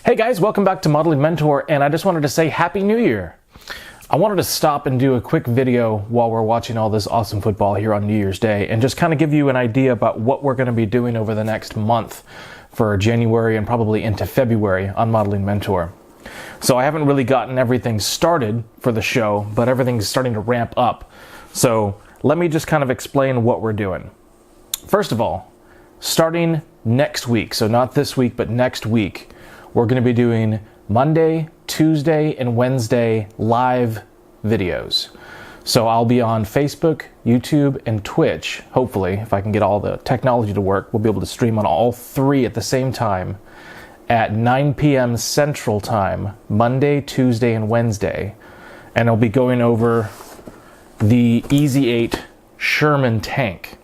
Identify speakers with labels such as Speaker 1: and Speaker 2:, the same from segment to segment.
Speaker 1: Hey guys, welcome back to Modeling Mentor, and I just wanted to say Happy New Year. I wanted to stop and do a quick video while we're watching all this awesome football here on New Year's Day and just kind of give you an idea about what we're going to be doing over the next month for January and probably into February on Modeling Mentor. So I haven't really gotten everything started for the show, but everything's starting to ramp up. So let me just kind of explain what we're doing. First of all, starting next week, so not this week, but next week, we're going to be doing Monday, Tuesday, and Wednesday live videos. So I'll be on Facebook, YouTube, and Twitch. Hopefully, if I can get all the technology to work, we'll be able to stream on all three at the same time at 9 p.m. Central Time, Monday, Tuesday, and Wednesday. And I'll be going over the EZ8 Sherman tank.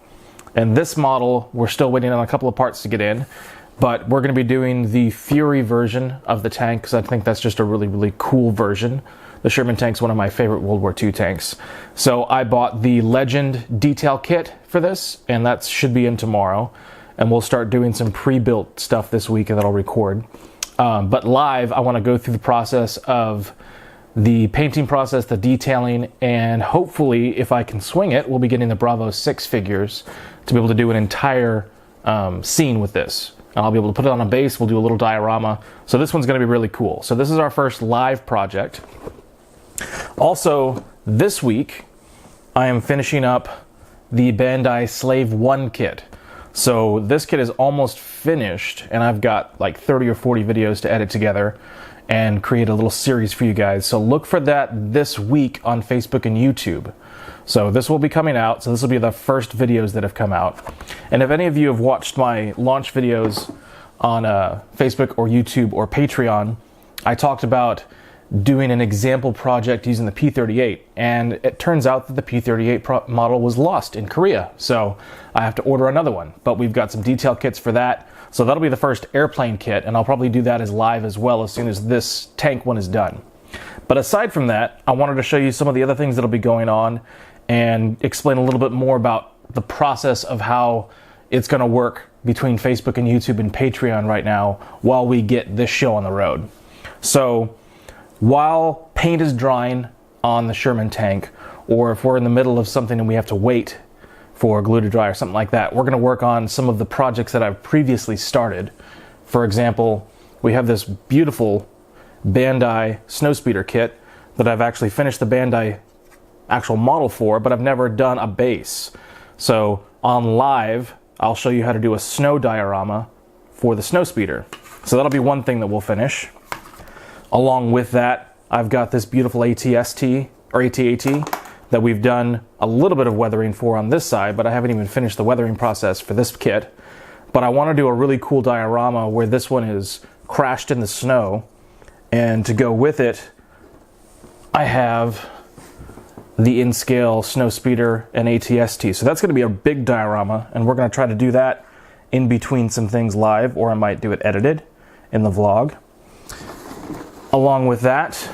Speaker 1: And this model, we're still waiting on a couple of parts to get in. But we're going to be doing the Fury version of the tank because I think that's just a really, really cool version. The Sherman tank's one of my favorite World War II tanks. So I bought the Legend detail kit for this, and that should be in tomorrow. And we'll start doing some pre-built stuff this week that I'll record. But live, I want to go through the process of the painting process, the detailing, and hopefully, if I can swing it, we'll be getting the Bravo 6 figures to be able to do an entire scene with this. And I'll be able to put it on a base, we'll do a little diorama. So this one's going to be really cool. So this is our first live project. Also, this week, I am finishing up the Bandai Slave 1 kit. So this kit is almost finished, and I've got like 30 or 40 videos to edit together and create a little series for you guys. So look for that this week on Facebook and YouTube. So this will be coming out, so this will be the first videos that have come out. And if any of you have watched my launch videos on Facebook or YouTube or Patreon, I talked about doing an example project using the P38, and it turns out that the P38 model was lost in Korea, so I have to order another one. But we've got some detail kits for that, so that'll be the first airplane kit, and I'll probably do that as live as well as soon as this tank one is done. But aside from that, I wanted to show you some of the other things that'll be going on and explain a little bit more about the process of how it's going to work between Facebook and YouTube and Patreon right now while we get this show on the road. So while paint is drying on the Sherman tank, or if we're in the middle of something and we have to wait for glue to dry or something like that, we're going to work on some of the projects that I've previously started. For example, we have this beautiful Bandai Snowspeeder kit that I've actually finished the Bandai actual model for, but I've never done a base. So on live, I'll show you how to do a snow diorama for the Snowspeeder. So that'll be one thing that we'll finish. Along with that, I've got this beautiful ATST or AT-AT that we've done a little bit of weathering for on this side, but I haven't even finished the weathering process for this kit. But I want to do a really cool diorama where this one is crashed in the snow, and to go with it, I have the InScale Snowspeeder and ATST. So that's going to be a big diorama, and we're going to try to do that in between some things live, or I might do it edited in the vlog. Along with that,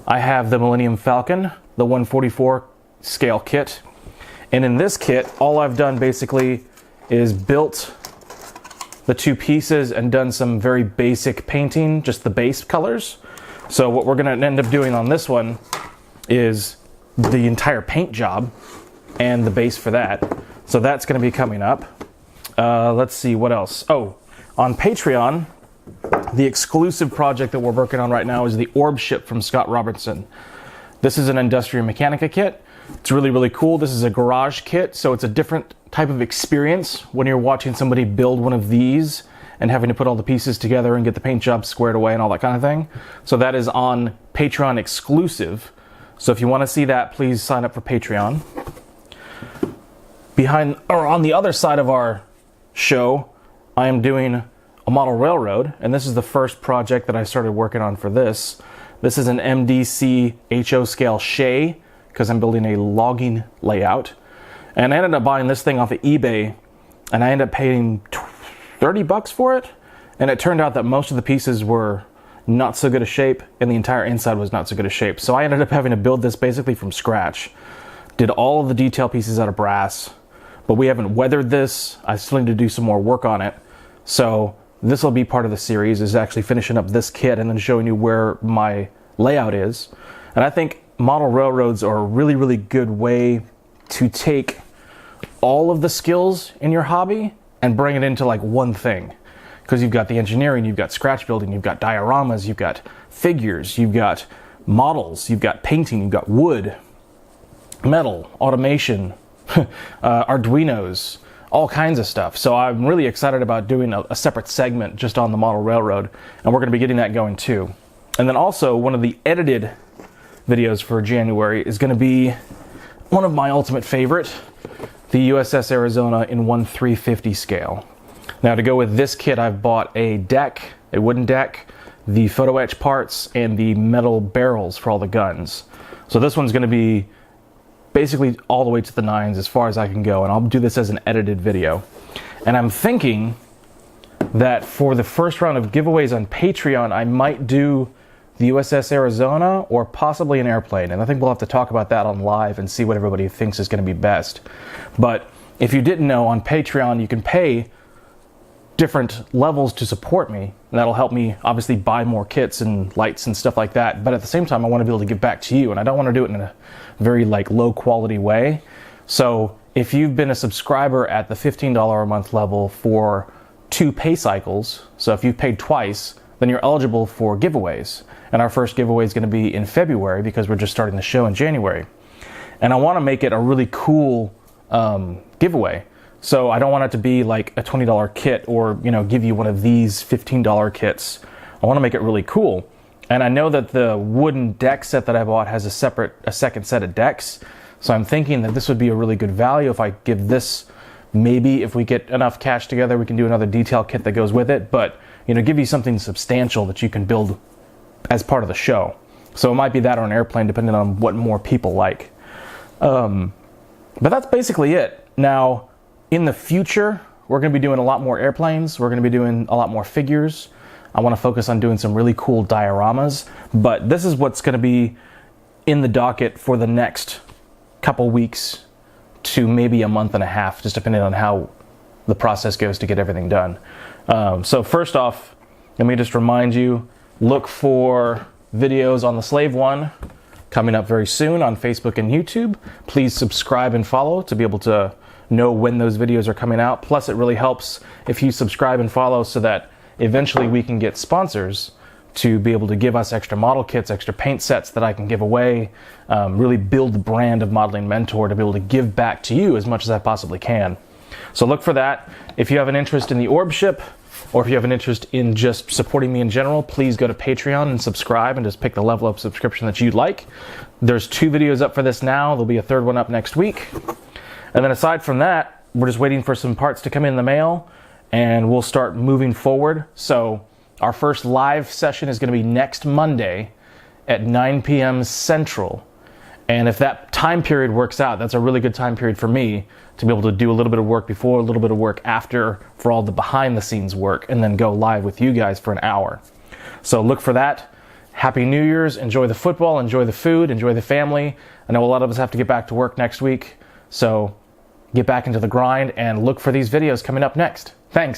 Speaker 1: I have the Millennium Falcon, the 144 scale kit. And in this kit, all I've done basically is built the two pieces and done some very basic painting, just the base colors. So what we're going to end up doing on this one is the entire paint job and the base for that. So that's going to be coming up. Let's see what else. Oh, on Patreon, the exclusive project that we're working on right now is the Orb Ship from Scott Robertson. This is an Industria Mechanica kit. It's really, really cool. This is a garage kit, so it's a different type of experience when you're watching somebody build one of these and having to put all the pieces together and get the paint job squared away and all that kind of thing. So that is on Patreon exclusive. So if you want to see that, please sign up for Patreon. Behind, or on the other side of our show, I am doing a model railroad, and this is the first project that I started working on for this. This is an MDC HO scale Shay, because I'm building a logging layout. And I ended up buying this thing off of eBay, and I ended up paying 30 bucks for it. And it turned out that most of the pieces were not so good a shape, and the entire inside was not so good a shape. So I ended up having to build this basically from scratch. Did all of the detail pieces out of brass, but we haven't weathered this. I still need to do some more work on it. So this will be part of the series, is actually finishing up this kit and then showing you where my layout is. And I think model railroads are a really, really good way to take all of the skills in your hobby and bring it into like one thing. Because you've got the engineering, you've got scratch building, you've got dioramas, you've got figures, you've got models, you've got painting, you've got wood, metal, automation, Arduinos, all kinds of stuff. So I'm really excited about doing a separate segment just on the model railroad, and we're going to be getting that going too. And then also one of the edited videos for January is going to be one of my ultimate favorite, the USS Arizona in 1/350 scale. Now to go with this kit, I've bought a deck, a wooden deck, the photo etch parts, and the metal barrels for all the guns. So this one's going to be basically all the way to the nines as far as I can go, and I'll do this as an edited video. And I'm thinking that for the first round of giveaways on Patreon, I might do the USS Arizona or possibly an airplane, and I think we'll have to talk about that on live and see what everybody thinks is going to be best. But if you didn't know, on Patreon you can pay different levels to support me, and that'll help me obviously buy more kits and lights and stuff like that. But at the same time, I want to be able to give back to you, and I don't want to do it in a very like low quality way. So if you've been a subscriber at the $15 a month level for 2 pay cycles, so if you've paid twice, then you're eligible for giveaways. And our first giveaway is going to be in February because we're just starting the show in January. And I want to make it a really cool giveaway. So I don't want it to be like a $20 kit or, you know, give you one of these $15 kits. I want to make it really cool. And I know that the wooden deck set that I bought has a second set of decks. So I'm thinking that this would be a really good value if I give this. Maybe if we get enough cash together, we can do another detail kit that goes with it. But, you know, give you something substantial that you can build as part of the show. So it might be that or an airplane, depending on what more people like. But that's basically it. Now, in the future, we're going to be doing a lot more airplanes. We're going to be doing a lot more figures. I want to focus on doing some really cool dioramas. But this is what's going to be in the docket for the next couple weeks to maybe a month and a half, just depending on how the process goes to get everything done. So first off, let me just remind you, look for videos on the Slave One coming up very soon on Facebook and YouTube. Please subscribe and follow to be able to know when those videos are coming out. Plus, it really helps if you subscribe and follow so that eventually we can get sponsors to be able to give us extra model kits, extra paint sets that I can give away, really build the brand of Modeling Mentor to be able to give back to you as much as I possibly can. So look for that. If you have an interest in the Orb Ship, or if you have an interest in just supporting me in general, please go to Patreon and subscribe and just pick the level up subscription that you'd like. There's 2 videos up for this now. There'll be a 3rd one up next week. And then aside from that, we're just waiting for some parts to come in the mail, and we'll start moving forward. So our first live session is going to be next Monday at 9 p.m. Central. And if that time period works out, that's a really good time period for me to be able to do a little bit of work before, a little bit of work after for all the behind the scenes work, and then go live with you guys for an hour. So look for that. Happy New Year's. Enjoy the football, enjoy the food, enjoy the family. I know a lot of us have to get back to work next week. So get back into the grind and look for these videos coming up next. Thanks.